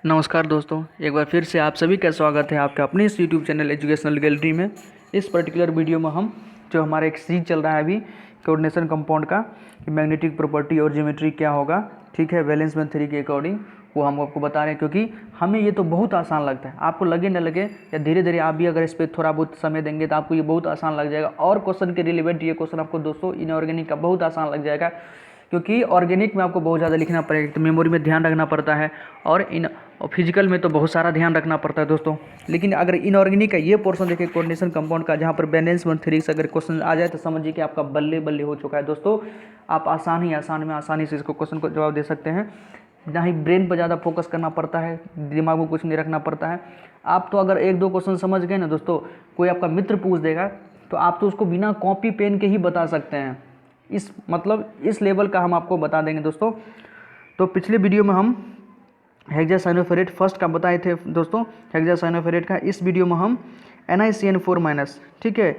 नमस्कार दोस्तों, एक बार फिर से आप सभी का स्वागत है आपके अपने इस यूट्यूब चैनल एजुकेशनल गैलरी में। इस पर्टिकुलर वीडियो में हम जो हमारा एक सीरीज चल रहा है अभी कोऑर्डिनेशन कंपाउंड का कि मैग्नेटिक प्रॉपर्टी और ज्योमेट्री क्या होगा, ठीक है, वैलेंस बंध थ्योरी के अकॉर्डिंग वो हम आपको बता रहे हैं। क्योंकि हमें ये तो बहुत आसान लगता है, आपको लगे न लगे या धीरे धीरे आप भी अगर इस पर थोड़ा बहुत समय देंगे तो आपको ये बहुत आसान लग जाएगा। और क्वेश्चन के रिलेवेंट ये क्वेश्चन आपको दोस्तों इनऑर्गेनिक का बहुत आसान लग जाएगा, क्योंकि ऑर्गेनिक में आपको बहुत ज़्यादा लिखना पड़ेगा, तो मेमोरी में ध्यान रखना पड़ता है, और फिजिकल में तो बहुत सारा ध्यान रखना पड़ता है दोस्तों। लेकिन अगर इनऑर्गेनिक का ये पोर्शन देखिए कोऑर्डिनेशन कंपाउंड का, जहाँ पर वैलेंस बंध थ्योरी से अगर क्वेश्चन आ जाए तो समझिए कि आपका बल्ले बल्ले हो चुका है दोस्तों। आप आसानी से इसको क्वेश्चन को जवाब दे सकते हैं, ना ही ब्रेन पर ज़्यादा फोकस करना पड़ता है, दिमाग में कुछ नहीं रखना पड़ता है। आप तो अगर एक दो क्वेश्चन समझ गए ना दोस्तों, कोई आपका मित्र पूछ देगा तो आप तो उसको बिना कॉपी पेन के ही बता सकते हैं। इस लेवल का हम आपको बता देंगे दोस्तों। तो पिछले वीडियो में हम हेक्सासाइनोफेरेट फर्स्ट का बताए थे दोस्तों, हेक्सासाइनोफेरेट का। इस वीडियो में हम NiCN4-, ठीक है,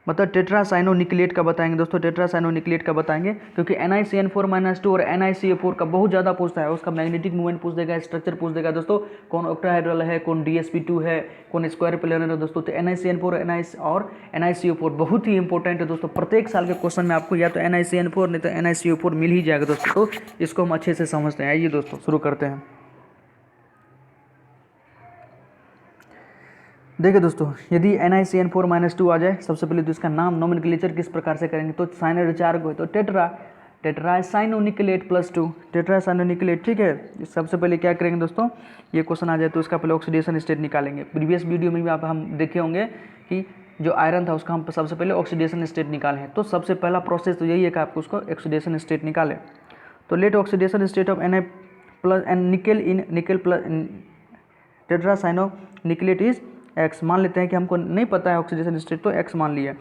मतलब टेट्रासाइनोनिक्लेट का बताएंगे दोस्तों, टेट्रासाइनोनिक्लेट का बताएंगे। क्योंकि NiCN4-2 और NiCO4 का बहुत ज़्यादा पूछता है, उसका मैग्नेटिक मूवमेंट पूछ देगा, स्ट्रक्चर पूछ देगा दोस्तों, कौन ऑक्टाहेड्रल है, कौन DsP2 है, कौन स्क्वायर प्लेनर है दोस्तों। तो NiCN4 और NiCO4 बहुत ही इंपॉर्टेंट है दोस्तों। प्रत्येक साल के क्वेश्चन में आपको या तो NiCN4 नहीं तो NiCO4 मिल ही जाएगा दोस्तों। तो इसको हम अच्छे से समझते हैं। आइए दोस्तों शुरू करते हैं। देखिए दोस्तों, यदि NiCN4-2 आ जाए, सबसे पहले तो इसका नाम नोमेनक्लेचर किस प्रकार से करेंगे, तो साइनाइड 4 को है तो टेट्रासाइनोनिक्लेट +2, टेट्रासाइनोनिक्लेट, ठीक है। सबसे पहले क्या करेंगे दोस्तों, ये क्वेश्चन आ जाए तो इसका पहले ऑक्सीडेशन स्टेट निकालेंगे। प्रीवियस वीडियो में भी हम देखे होंगे कि जो आयरन था उसका हम सबसे पहले ऑक्सीडेशन स्टेट निकाले हैं। तो सबसे पहला प्रोसेस तो यही है कि आपको उसको ऑक्सीडेशन स्टेट निकालें। तो let oxidation state of nickel plus tetracyanonickelate is x। मान लेते हैं कि हमको नहीं पता है ऑक्सीडेशन स्टेट, तो x मान लिया।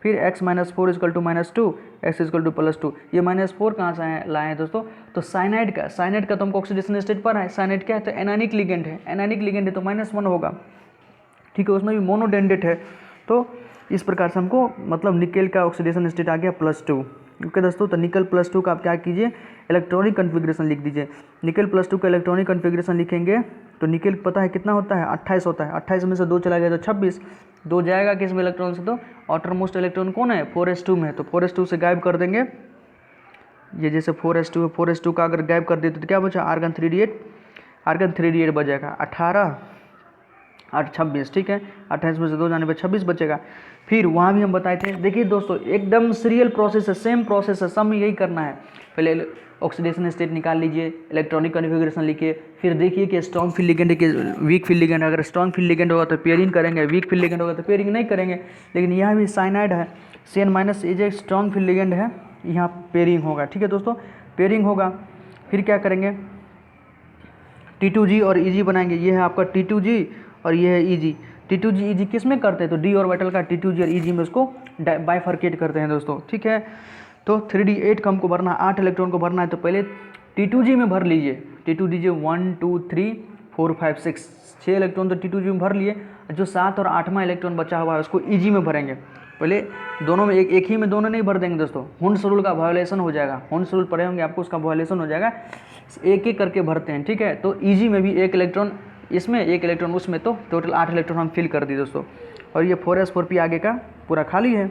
फिर x - 4 = -2, x = +2। ये -4 कहाँ से लाए हैं दोस्तों, तो साइनाइड का तो हमको ऑक्सीडेशन स्टेट पर है। साइनाइड क्या है, तो एनायनिक लिगेंड है, तो -1 होगा, ठीक है। उसमें भी मोनोडेंडेट है। तो इस प्रकार से हमको मतलब निकेल का ऑक्सीडेशन स्टेट आ गया +2। ओके दोस्तों, तो निकल +2 का आप क्या कीजिए, इलेक्ट्रॉनिक कन्फिग्रेशन लिख दीजिए। निकल +2 का इलेक्ट्रॉनिक कन्फिग्रेशन लिखेंगे तो निकल पता है कितना होता है, 28 होता है। 28 में से 2 चला गया तो 26, 2 जाएगा किस में इलेक्ट्रॉन से, तो आउटर मोस्ट इलेक्ट्रॉन कौन है, 4s2 में है, तो 4s2 से गायब कर देंगे। ये जैसे 4s2 है, 4s2 का अगर गायब कर देते तो क्या बचा, आर्गन 3d8 बचेगा, 18 8 26, ठीक है। 28 में से 2 जाने पर 26 बचेगा। फिर वहाँ भी हम बताए थे, देखिए दोस्तों एकदम सीरियल प्रोसेस है, सेम प्रोसेस है, सब में यही करना है। पहले ऑक्सीडेशन स्टेट निकाल लीजिए, इलेक्ट्रॉनिक कन्फिग्रेशन लिखिए, फिर देखिए कि स्ट्रॉन्ग फील्ड लिगेंड है कि वीक फील्ड लिगेंड। अगर स्ट्रॉन्ग फील्ड लिगेंड होगा तो पेयरिंग करेंगे, वीक फील्ड लिगेंड होगा तो पेयरिंग नहीं करेंगे। लेकिन यहाँ भी साइनाइड है, CN- इज एक स्ट्रॉन्ग फील्ड लिगेंड है, यहाँ पेयरिंग होगा, ठीक है दोस्तों, पेयरिंग होगा। फिर क्या करेंगे, T2G और EG बनाएंगे। ये है आपका T2G और ये है EG। T2G EG किस में करते हैं, तो D ऑर्बिटल का T2G और EG में उसको बाइफर्केट करते हैं दोस्तों, ठीक है। तो 3d8 का हमको भरना, 8 इलेक्ट्रॉन को भरना है, तो पहले T2G में भर लीजिए। T2G 1 2 3 4 5 6 6 इलेक्ट्रॉन तो T2G में भर लिए। जो 7 और 8वां इलेक्ट्रॉन बचा हुआ है उसको EG में भरेंगे। पहले दोनों में एक ही में दोनों नहीं भर देंगे दोस्तों, हुंड्स रूल का वायोलेशन हो जाएगा। हुंड्स रूल पढ़े होंगे आपको, उसका वायोलेशन हो जाएगा। एक एक करके भरते हैं, ठीक है। तो EG में भी 1 इलेक्ट्रॉन इसमें, 1 इलेक्ट्रॉन उसमें, तो टोटल 8 इलेक्ट्रॉन हम फिल कर दिए दोस्तों। और ये 4s4p आगे का पूरा खाली है।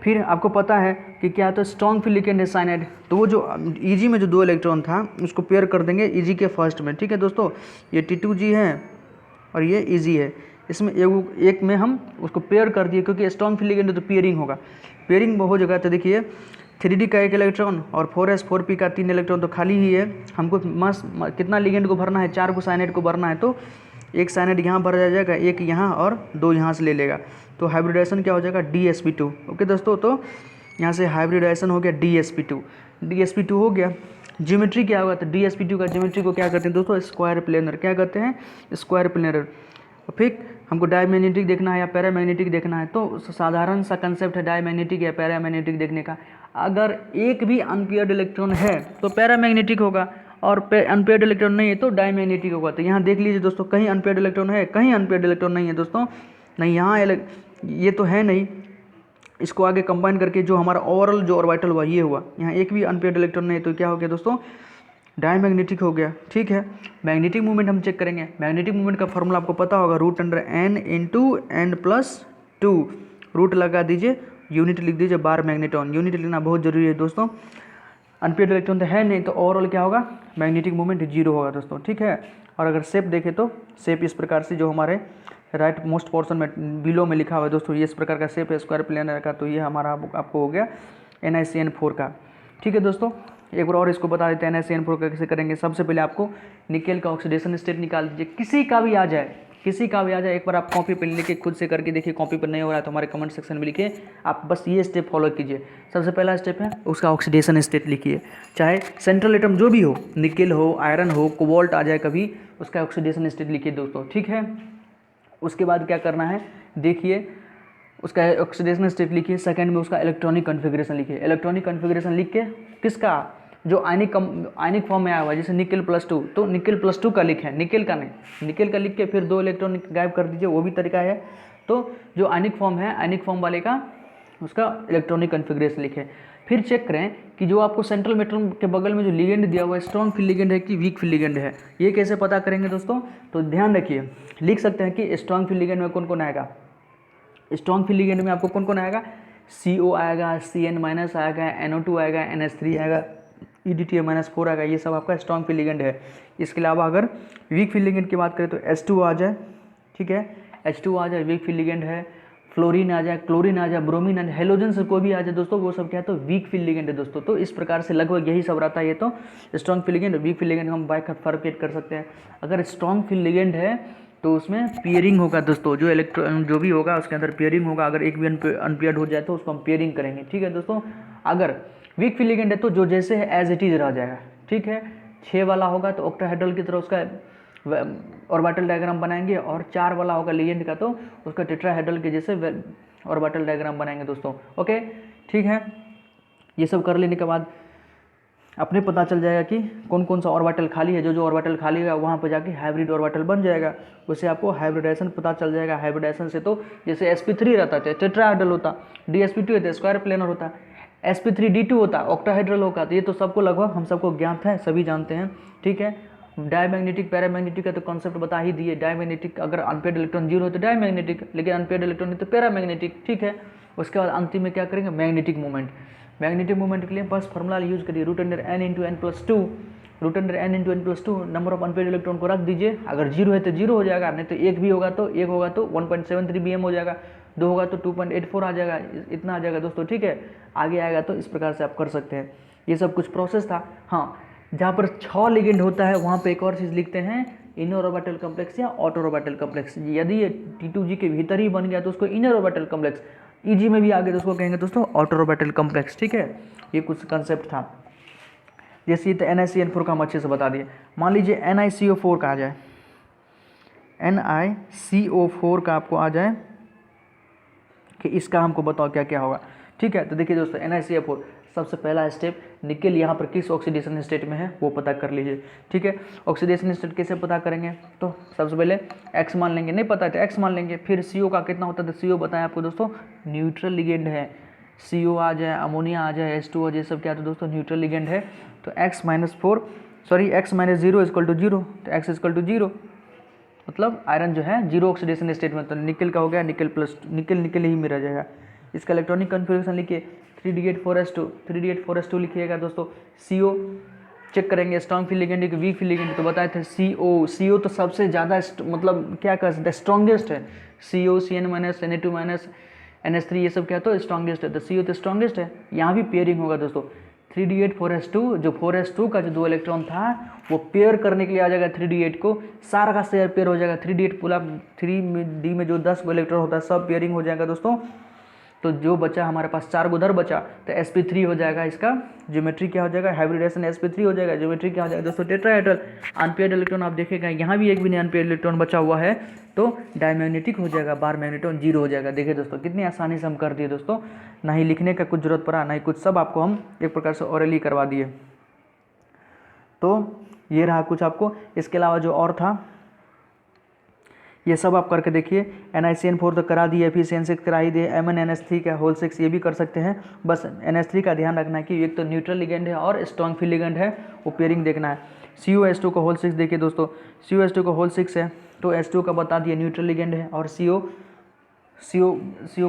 फिर आपको पता है कि क्या, तो स्ट्रॉन्ग फील्ड लिगेंड है साइनाइड, तो वो जो EG में जो 2 इलेक्ट्रॉन था उसको पेयर कर देंगे EG के फर्स्ट में, ठीक है दोस्तों। ये T2G है और ये EG है, इसमें एक में हम उसको पेयर कर दिए, क्योंकि स्ट्रॉन्ग फील्ड लिगेंड है तो पेयरिंग होगा, पेयरिंग हो जाएगा। तो देखिए 3D का 1 इलेक्ट्रॉन और 4s4p का 3 इलेक्ट्रॉन तो खाली ही है। हमको कितना लिगेंड को भरना है, 4 को साइनाइड को भरना है, तो 1 साइनाइड यहाँ भर जाएगा, 1 यहाँ और 2 यहाँ से ले लेगा। तो हाइब्रिडाइजेशन क्या हो जाएगा, DsP2। ओके दोस्तों, तो यहाँ से हाइब्रिडाइजेशन हो गया DsP2 हो गया। ज्योमेट्री क्या होगा, तो DsP2 का ज्योमेट्री को क्या करते हैं दोस्तों, स्क्वायर प्लेनर, क्या करते हैं, स्क्वायर प्लेनर। फिर हमको डायमैग्नेटिक देखना है या पैरामैग्नेटिक देखना है, तो साधारण सा कंसेप्ट है डायमैग्नेटिक या पैरामैग्नेटिक देखने का। अगर एक भी अनपेयर्ड इलेक्ट्रॉन है तो पैरामैग्नेटिक होगा, और अनपेयर्ड इलेक्ट्रॉन नहीं है तो डायमैग्नेटिक होगा। तो यहाँ देख लीजिए दोस्तों, कहीं अनपेयर्ड इलेक्ट्रॉन है, कहीं अनपेयर्ड इलेक्ट्रॉन नहीं है दोस्तों, नहीं यहाँ ये तो है नहीं। इसको आगे कंबाइन करके जो हमारा ओवरऑल जो ऑर्बिटल हुआ ये हुआ, यहाँ एक भी अनपेयर्ड इलेक्ट्रॉन नहीं है, तो क्या हो गया दोस्तों, डायमैग्नेटिक हो गया, ठीक है। मैग्नेटिक मूवमेंट हम चेक करेंगे। मैग्नेटिक मूवमेंट का फॉर्मूला आपको पता होगा, √n इंटू n+2, रूट लगा दीजिए, यूनिट लिख दीजिए बार मैग्नेटॉन। यूनिट लिखना बहुत जरूरी है दोस्तों, अनपेयर्ड इलेक्ट्रॉन तो है नहीं, तो ओवरऑल क्या होगा, मैग्नेटिक मूवमेंट 0 होगा दोस्तों, ठीक है। और अगर शेप देखें तो शेप इस प्रकार से, जो हमारे राइट मोस्ट पोर्शन में बिलो में लिखा हुआ है दोस्तों, ये इस प्रकार का शेप है स्क्वायर प्लेनर का। तो ये हमारा आपको हो गया NiCN4 का, ठीक है दोस्तों। एक बार और इसको बता देते हैं NiCN4 का कैसे करेंगे। सबसे पहले आपको निकेल का ऑक्सीडेशन स्टेट निकाल दीजिए, किसी का भी आ जाए, किसी का भी आ जाए। एक बार आप कॉपी पर लिख खुद से करके देखिए, कॉपी पर नहीं हो रहा है तो हमारे कमेंट सेक्शन में लिखिए। आप बस ये स्टेप फॉलो कीजिए। सबसे पहला स्टेप है उसका ऑक्सीडेशन स्टेट लिखिए, चाहे सेंट्रल एटम जो भी हो, निकेल हो, आयरन हो, कोबाल्ट आ जाए कभी, उसका ऑक्सीडेशन स्टेट लिखिए दोस्तों, ठीक है। उसके बाद क्या करना है, देखिए उसका ऑक्सीडेशन स्टेट लिखिए। सेकंड में उसका इलेक्ट्रॉनिक कॉन्फ़िगरेशन लिखिए। इलेक्ट्रॉनिक कॉन्फ़िगरेशन लिख के किसका, जो आयनिक फॉर्म में आया हुआ है, जैसे निकेल +2, तो निकेल +2 का लिखें, निकेल का नहीं, निकेल का लिख के फिर 2 इलेक्ट्रॉन गायब कर दीजिए, वो भी तरीका है। तो जो आयनिक फॉर्म है, आयनिक फॉर्म वाले का उसका इलेक्ट्रॉनिक कॉन्फ़िगरेशन लिखें। फिर चेक करें कि जो आपको सेंट्रल मेटल के बगल में जो लिगेंड दिया हुआ है, स्ट्रॉन्ग फील्ड लिगेंड है कि वीक फील्ड लिगेंड है, ये कैसे पता करेंगे दोस्तों। तो ध्यान रखिए, लिख सकते हैं कि स्ट्रॉन्ग फील्ड लिगेंड में कौन कौन आएगा। स्ट्रॉन्ग फील्ड लिगेंड में आपको कौन कौन आएगा, CO आएगा, CN- आएगा, NO2 आएगा, NH3 आएगा, EDTA-4 आएगा, ये सब आपका स्ट्रॉन्ग फील्ड लिगेंड है। इसके अलावा अगर वीक फील्ड लिगेंड की बात करें तो H2 आ जाए, ठीक है, H2 आ जाए, वीक फील्ड लिगेंड है। फ्लोरीन आ जाए, क्लोरीन आ जाए, ब्रोमीन आ जाए, हेलोजन से कोई भी आ जाए दोस्तों, वो सब क्या है, तो वीक फील्ड लिगेंड है दोस्तों। तो इस प्रकार से लगभग यही सब रहता है। ये तो स्ट्रॉन्ग फील्ड लिगेंड और वीक फील्ड लिगेंड हम बाइफरकेट कर सकते हैं। अगर स्ट्रॉन्ग फील्ड लिगेंड है तो उसमें पेयरिंग होगा दोस्तों, जो इलेक्ट्रॉन जो भी होगा उसके अंदर पेयरिंग होगा। अगर एक भी अनपेयर्ड हो जाए तो उसको हम पेयरिंग करेंगे, ठीक है दोस्तों। अगर वीक फील्ड लिगेंड है तो जो जैसे है एज इट इज रह जाएगा, ठीक है। 6 वाला होगा तो ऑक्टाहेड्रल की तरह उसका ऑर्बिटल डायग्राम बनाएंगे, और 4 वाला होगा लिगेंड का तो उसका टेट्राहेड्रल के जैसे ऑर्बिटल डायग्राम बनाएंगे दोस्तों, ओके, ठीक है। ये सब कर लेने के बाद अपने पता चल जाएगा कि कौन कौन सा ऑर्बिटल खाली है। जो ऑर्बिटल खाली है वहाँ पर जाके हाइब्रिड ऑर्बिटल बन जाएगा, उससे आपको हाइब्रिडाइजेशन पता चल जाएगा। हाइब्रिडाइजेशन से तो जैसे sp3 रहता है टेट्राहेड्रल होता, dsp2 होता है स्क्वायर प्लेनर होता, sp3d2 होता ऑक्टाहेड्रल होगा। तो ये तो सबको लगभग हम सबको ज्ञात है, सभी जानते हैं, ठीक है। डायमैग्नेटिक पैरामैग्नेटिक का तो कॉन्सेप्ट बता ही दिए। डायमैग्नेटिक अगर अनपेयर्ड इलेक्ट्रॉन 0 है तो डायमैग्नेटिक, लेकिन अनपेयर्ड इलेक्ट्रॉन है तो पैरामैग्नेटिक, ठीक है। उसके बाद अंतिम में क्या करेंगे, मैग्नेटिक मूवमेंट। मैग्नेटिक मूवमेंट के लिए बस फॉर्मूला यूज करिए, √n into n+2, √n into n+2 number of unpaired electron को रख दीजिए। अगर 0 है तो 0 हो जाएगा, नहीं तो 1 भी होगा तो 1 होगा तो 1.73 bm हो जाएगा, 2 होगा तो 2.84 आ जाएगा, इतना आ जाएगा दोस्तों, ठीक है। आगे आएगा तो इस प्रकार से आप कर सकते हैं। ये सब कुछ प्रोसेस था। हाँ, जहाँ पर 6 लिगेंड होता है वहाँ पे एक और चीज़ लिखते हैं, इनर ऑर्बिटल कॉम्प्लेक्स या आउटर ऑर्बिटल कॉम्प्लेक्स। यदि ये T2G के भीतर ही बन गया तो उसको इनर ऑर्बिटल कॉम्प्लेक्स, EG में भी आगे तो उसको कहेंगे दोस्तों आउटर ऑर्बिटल कॉम्प्लेक्स, ठीक है। ये कुछ कंसेप्ट था। जैसे तो NiCN4 का हम अच्छे से बता दिए। मान लीजिए NiCO4 का आ जाए, NiCO4 का आपको आ जाए कि इसका हमको बताओ क्या क्या होगा, ठीक है। तो देखिए दोस्तों, NiCO4 सबसे पहला स्टेप, निकेल यहाँ पर किस ऑक्सीडेशन स्टेट में है वो पता कर लीजिए, ठीक है। ऑक्सीडेशन स्टेट कैसे पता करेंगे, तो सबसे पहले X मान लेंगे, नहीं पता है तो X मान लेंगे। फिर CO का कितना होता है, तो CO बताएं आपको दोस्तों न्यूट्रल लिगेंड है। CO आ जाए, अमोनिया आ जाए, H2 आ जाए, सब क्या तो दोस्तों न्यूट्रल लिगेंड है। तो X - 0 = 0, तो X = 0, मतलब आयरन जो है 0 ऑक्सीडेशन स्टेट में। तो निकेल का हो गया निकेल ही में रह जाएगा। इसका इलेक्ट्रॉनिक कॉन्फ़िगरेशन लिखिए 3d8 4s2 लिखिएगा दोस्तों। CO चेक करेंगे, strong field ligand, weak field ligand, तो बताए थे CO तो सबसे ज़्यादा मतलब क्या कर सकते हैं, स्ट्रॉन्गेस्ट है। CO, CN-, Na2-, NH3 ये सब क्या तो स्ट्रॉन्गेस्ट है, तो CO तो स्ट्रॉन्गेस्ट है। यहाँ भी पेयरिंग होगा दोस्तों, 3d8 4s2, जो 4s2 का जो 2 इलेक्ट्रॉन था वो पेयर करने के लिए आ जाएगा 3d8 को, सारा का शेयर पेयर हो जाएगा। 3d8 पूरा 3d में जो 10 इलेक्ट्रॉन होता है सब पेयरिंग हो जाएगा दोस्तों। तो जो बचा हमारे पास 4 उधर बचा, तो sp3 हो जाएगा। इसका ज्योमेट्री क्या हो जाएगा, हाइब्रिडेशन sp3 हो जाएगा। ज्योमेट्री क्या हो जाएगा दोस्तों, टेट्राहेड्रल। अनपेयर्ड इलेक्ट्रॉन आप देखेगा यहाँ भी एक भी नहीं अनपेयर्ड इलेक्ट्रॉन बचा हुआ है, तो डायमैग्नेटिक हो जाएगा, बार मैग्नेटॉन 0 हो जाएगा। देखिए दोस्तों कितनी आसानी से हम कर दिए दोस्तों, ना ही लिखने का कुछ जरूरत पड़ा, ना ही कुछ, सब आपको हम एक प्रकार से ओरली करवा दिए। तो ये रहा कुछ आपको। इसके अलावा जो और था, ये सब आप करके देखिए। NiCN4 तो करा दिए, फिर CN6 करा ही दिए, MnNH3 का होल 6 ये भी कर सकते हैं। बस NH3 का ध्यान रखना है कि एक तो न्यूट्रल लिगेंड है और स्ट्रॉन्ग फील्ड लिगेंड है, वो पेयरिंग देखना है। COH2 का होल 6 देखिए दोस्तों, COH2 का होल 6 है तो H2 का बता दिए न्यूट्रल लिगेंड है, और CO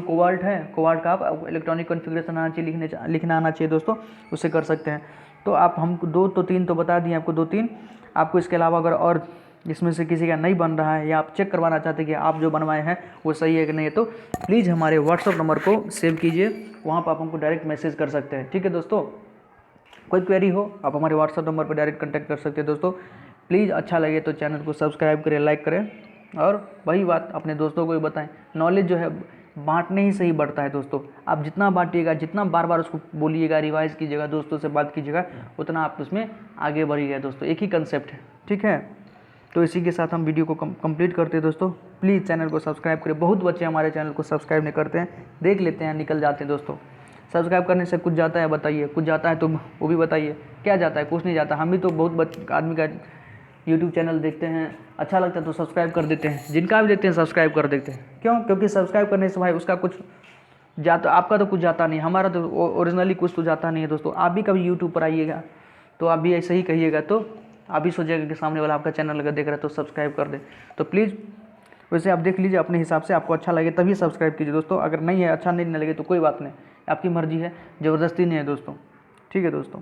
कोबाल्ट है, कोबाल्ट का आप इलेक्ट्रॉनिक कॉन्फ़िगरेशन आना चाहिए, लिखना आना चाहिए दोस्तों, उससे कर सकते हैं। तो आप हमको 2 तो 3 तो बता दिए आपको, 2-3 आपको इसके अलावा अगर और इसमें से किसी का नहीं बन रहा है या आप चेक करवाना चाहते हैं कि आप जो बनवाए हैं वो सही है कि नहीं है, तो प्लीज़ हमारे व्हाट्सअप नंबर को सेव कीजिए, वहाँ पर आप हमको डायरेक्ट मैसेज कर सकते हैं। ठीक है दोस्तों, कोई क्वेरी हो आप हमारे व्हाट्सअप नंबर पर डायरेक्ट कॉन्टैक्ट कर सकते हैं दोस्तों। प्लीज़ अच्छा लगे तो चैनल को सब्सक्राइब करें, लाइक करें, और वही बात अपने दोस्तों को भी बताएं। नॉलेज जो है बांटने ही से ही बढ़ता है दोस्तों। आप जितना बांटिएगा, जितना बार बार उसको बोलिएगा, रिवाइज़ कीजिएगा, दोस्तों से बात कीजिएगा, उतना आप उसमें आगे बढ़िएगा दोस्तों। एक ही कंसेप्ट है, ठीक है। तो इसी के साथ हम वीडियो को कंप्लीट करते हैं दोस्तों। प्लीज़ चैनल को सब्सक्राइब करें। बहुत बच्चे हमारे चैनल को सब्सक्राइब नहीं करते हैं, देख लेते हैं, निकल जाते हैं दोस्तों। सब्सक्राइब करने से कुछ जाता है बताइए? कुछ जाता है तो वो भी बताइए, क्या जाता है? कुछ नहीं जाता। हम भी तो बहुत आदमी का यूट्यूब चैनल देखते हैं, अच्छा लगता है तो सब्सक्राइब कर देते हैं, जिनका भी देखते हैं सब्सक्राइब कर देते हैं। क्यों? क्योंकि सब्सक्राइब करने से भाई उसका कुछ जाता, आपका तो कुछ जाता नहीं, हमारा तो ओरिजिनली कुछ तो जाता नहीं है दोस्तों। आप भी कभी यूट्यूब पर आइएगा तो आप भी ऐसे ही कहिएगा, तो आप भी सोचिएगा कि सामने वाला आपका चैनल अगर देख रहा है तो सब्सक्राइब कर दे। तो प्लीज़ वैसे आप देख लीजिए अपने हिसाब से, आपको अच्छा लगे तभी सब्सक्राइब कीजिए दोस्तों। अगर नहीं है, अच्छा नहीं लगे तो कोई बात नहीं, आपकी मर्ज़ी है, ज़बरदस्ती नहीं है दोस्तों। ठीक है दोस्तों।